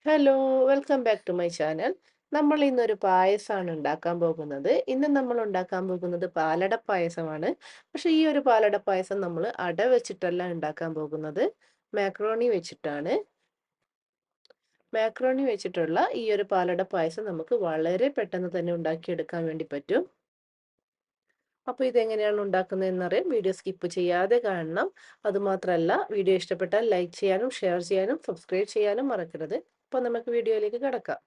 Hello, welcome back to my channel. നമ്മൾ ഇന്നൊരു പായസമാണ് ഉണ്ടാക്കാൻ പോകുന്നത്. ഇന്ന് നമ്മൾ ഉണ്ടാക്കാൻ പോകുന്നത് പാലട പായസമാണ്. പക്ഷേ ഈ ഒരു പാലട പായസം നമ്മൾ അട വെച്ചിട്ടല്ല ഉണ്ടാക്കാൻ പോകുന്നത്. മാക്രോണി വെച്ചിട്ടാണ്. മാക്രോണി വെച്ചിട്ടുള്ള ഈ ഒരു പാലട പായസം നമുക്ക് വളരെ പെട്ടെന്ന് തന്നെ ഉണ്ടാക്കിയെടുക്കാൻ വേണ്ടി പറ്റും. അപ്പോൾ ഇതെങ്ങനെയാണ് ഉണ്ടാക്കുന്നതെന്നറിയാൻ വീഡിയോ സ്കിപ്പ് ചെയ്യാതെ കാണണം. അതുമാത്രമല്ല, വീഡിയോ ഇഷ്ടപ്പെട്ടാൽ ലൈക്ക് ചെയ്യാനും ഷെയർ ചെയ്യാനും സബ്സ്ക്രൈബ് ചെയ്യാനും മറക്കരുത്. അപ്പോൾ നമുക്ക് വീഡിയോയിലേക്ക് കടക്കാം.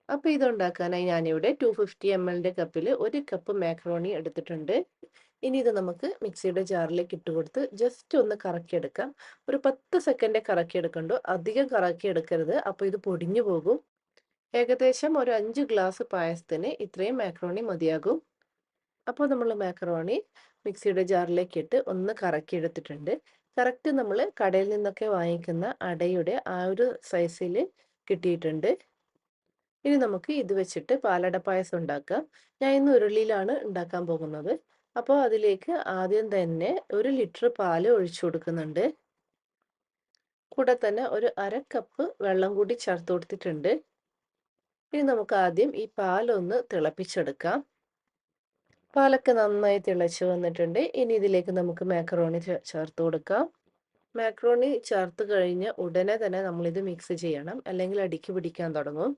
അപ്പോൾ ഇതുണ്ടാക്കാനായി ഞാനിവിടെ 250 ml കപ്പിൽ 1 കപ്പ് മാക്രോണി എടുത്തിട്ടുണ്ട്. ഇനി ഇത് നമുക്ക് മിക്സിയുടെ ജാറിലേക്ക് ഇട്ട് കൊടുത്ത് ജസ്റ്റ് ഒന്ന് കറക്കിയെടുക്കാം. ഒരു 10 സെക്കൻഡേ കറക്കിയെടുക്കണ്ടു. അധികം കറക്കിയെടുക്കരുത്. അപ്പോൾ ഇത് പൊടിഞ്ഞു പോകും. ഏകദേശം ഒരു 5 ഗ്ലാസ് പായസത്തിന് ഇത്രയും മാക്രോണി മതിയാകും. അപ്പോൾ നമ്മൾ മാക്രോണി മിക്സിയുടെ ജാറിലേക്ക് ഇട്ട് ഒന്ന് കറക്കിയെടുത്തിട്ടുണ്ട്. കറക്റ്റ് നമ്മൾ കടയിൽ നിന്നൊക്കെ വാങ്ങിക്കുന്ന അടയുടെ ആ ഒരു സൈസിൽ കിട്ടിയിട്ടുണ്ട്. ഇനി നമുക്ക് ഇത് വെച്ചിട്ട് പാലട പായസം ഉണ്ടാക്കാം. ഞാൻ ഇന്ന് ഉരുളിയിലാണ് ഉണ്ടാക്കാൻ പോകുന്നത്. അപ്പോൾ അതിലേക്ക് ആദ്യം തന്നെ 1 ലിറ്റർ പാല് ഒഴിച്ചു കൊടുക്കുന്നുണ്ട്. കൂടെ തന്നെ ഒരു 1/2 കപ്പ് വെള്ളം കൂടി ചേർത്ത് കൊടുത്തിട്ടുണ്ട്. ഇനി നമുക്ക് ആദ്യം ഈ പാലൊന്ന് തിളപ്പിച്ചെടുക്കാം. പാലൊക്കെ നന്നായി തിളച്ച് വന്നിട്ടുണ്ട്. ഇനി ഇതിലേക്ക് നമുക്ക് മാക്കറോണി ചേർത്ത് കൊടുക്കാം. മാക്രോണി ചേർത്ത് കഴിഞ്ഞ ഉടനെ തന്നെ നമ്മളിത് മിക്സ് ചെയ്യണം, അല്ലെങ്കിൽ അടിക്ക് പിടിക്കാൻ തുടങ്ങും.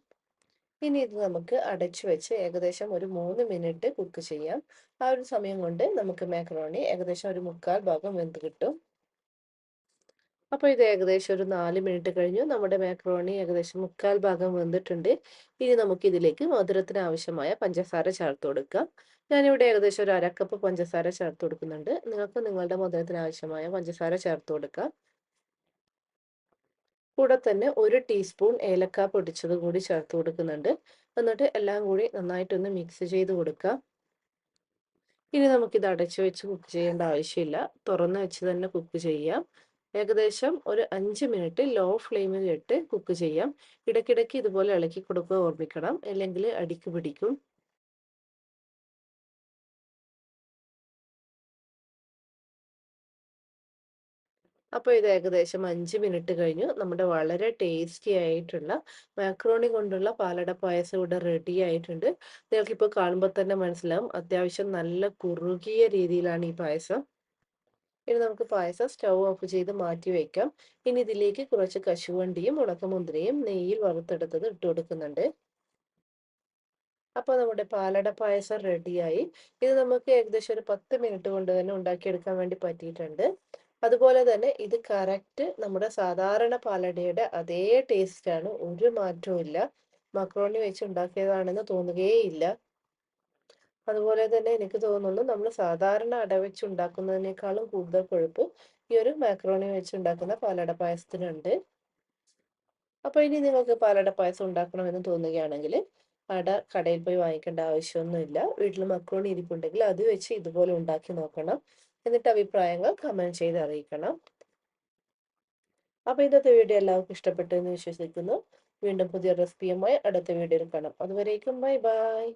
ഇനി ഇത് നമുക്ക് അടച്ചു വെച്ച് ഏകദേശം ഒരു 3 മിനിറ്റ് കുക്ക് ചെയ്യാം. ആ ഒരു സമയം കൊണ്ട് നമുക്ക് മാക്രോണി ഏകദേശം ഒരു 1/4 ഭാഗം വെന്ത് കിട്ടും. അപ്പോൾ ഇത് ഏകദേശം ഒരു 4 മിനിറ്റ് കഴിഞ്ഞു. നമ്മുടെ മാക്രോണി ഏകദേശം 1/4 ഭാഗം വെന്തിട്ടുണ്ട്. ഇനി നമുക്ക് ഇതിലേക്ക് മധുരത്തിന് ആവശ്യമായ പഞ്ചസാര ചേർത്ത് കൊടുക്കാം. ഞാനിവിടെ ഏകദേശം ഒരു 1/2 കപ്പ് പഞ്ചസാര ചേർത്ത് കൊടുക്കുന്നുണ്ട്. നിങ്ങൾക്ക് നിങ്ങളുടെ മധുരത്തിന് ആവശ്യമായ പഞ്ചസാര ചേർത്ത് കൊടുക്കാം. കൂടെ തന്നെ 1 ടീസ്പൂൺ ഏലക്ക പൊടിച്ചത് കൂടി ചേർത്ത് കൊടുക്കുന്നുണ്ട്. എന്നിട്ട് എല്ലാം കൂടി നന്നായിട്ടൊന്ന് മിക്സ് ചെയ്ത് കൊടുക്കാം. ഇനി നമുക്കിത് അടച്ചു വെച്ച് കുക്ക് ചെയ്യേണ്ട ആവശ്യമില്ല. തുറന്ന് വെച്ച് തന്നെ കുക്ക് ചെയ്യാം. ഏകദേശം ഒരു 5 മിനിറ്റ് ലോ ഫ്ലെയിമിലിട്ട് കുക്ക് ചെയ്യാം. ഇടയ്ക്കിടയ്ക്ക് ഇതുപോലെ ഇളക്കി കൊടുക്കുക ഓർമ്മിക്കണം, അല്ലെങ്കിൽ അടിക്ക് പിടിക്കും. അപ്പോൾ ഇത് ഏകദേശം 5 മിനിറ്റ് കഴിഞ്ഞു. നമ്മുടെ വളരെ ടേസ്റ്റി ആയിട്ടുള്ള മാക്രോണി കൊണ്ടുള്ള പാലട പായസം ഇവിടെ റെഡി ആയിട്ടുണ്ട്. നിങ്ങൾക്കിപ്പോൾ കാണുമ്പോൾ തന്നെ മനസ്സിലാവും, അത്യാവശ്യം നല്ല കുറുകിയ രീതിയിലാണ് ഈ പായസം. ഇനി നമുക്ക് പായസം സ്റ്റൗ ഓഫ് ചെയ്ത് മാറ്റി വയ്ക്കാം. ഇനി ഇതിലേക്ക് കുറച്ച് കശുവണ്ടിയും ഉണക്കമുന്തിരിയും നെയ്യിൽ വറുത്തെടുത്തത് ഇട്ട് കൊടുക്കുന്നുണ്ട്. അപ്പോൾ നമ്മുടെ പാലട പായസം റെഡിയായി. ഇത് നമുക്ക് ഏകദേശം ഒരു 10 മിനിറ്റ് കൊണ്ട് തന്നെ ഉണ്ടാക്കിയെടുക്കാൻ വേണ്ടി പറ്റിയിട്ടുണ്ട്. അതുപോലെ തന്നെ ഇത് കറക്റ്റ് നമ്മുടെ സാധാരണ പാലടയുടെ അതേ ടേസ്റ്റാണ്. ഒരു മാറ്റവും ഇല്ല. മക്രോണി വെച്ച് ഉണ്ടാക്കിയതാണെന്ന് തോന്നുകയേയില്ല. അതുപോലെ തന്നെ എനിക്ക് തോന്നുന്നു നമ്മൾ സാധാരണ അട വെച്ച് ഉണ്ടാക്കുന്നതിനേക്കാളും കൂടുതൽ കൊഴുപ്പ് ഈ ഒരു മാക്രോണി വെച്ച് ഉണ്ടാക്കുന്ന പാലട പായസത്തിനുണ്ട്. അപ്പോൾ ഇനി നിങ്ങൾക്ക് പാലട പായസം ഉണ്ടാക്കണമെന്ന് തോന്നുകയാണെങ്കിൽ അട കടയിൽ പോയി വാങ്ങിക്കേണ്ട ആവശ്യമൊന്നുമില്ല. വീട്ടിൽ മക്രോണി ഇരിപ്പുണ്ടെങ്കിൽ അത് വെച്ച് ഇതുപോലെ ഉണ്ടാക്കി നോക്കണം. എന്നിട്ട് അഭിപ്രായങ്ങൾ കമന്റ് ചെയ്ത് അറിയിക്കണം. അപ്പോൾ ഇന്നത്തെ വീഡിയോ എല്ലാവർക്കും ഇഷ്ടപ്പെട്ടു എന്ന് വിശ്വസിക്കുന്നു. വീണ്ടും പുതിയ റെസിപ്പിയുമായി അടുത്ത വീഡിയോയിൽ കാണാം. അതുവരേക്കും ബൈ ബൈ.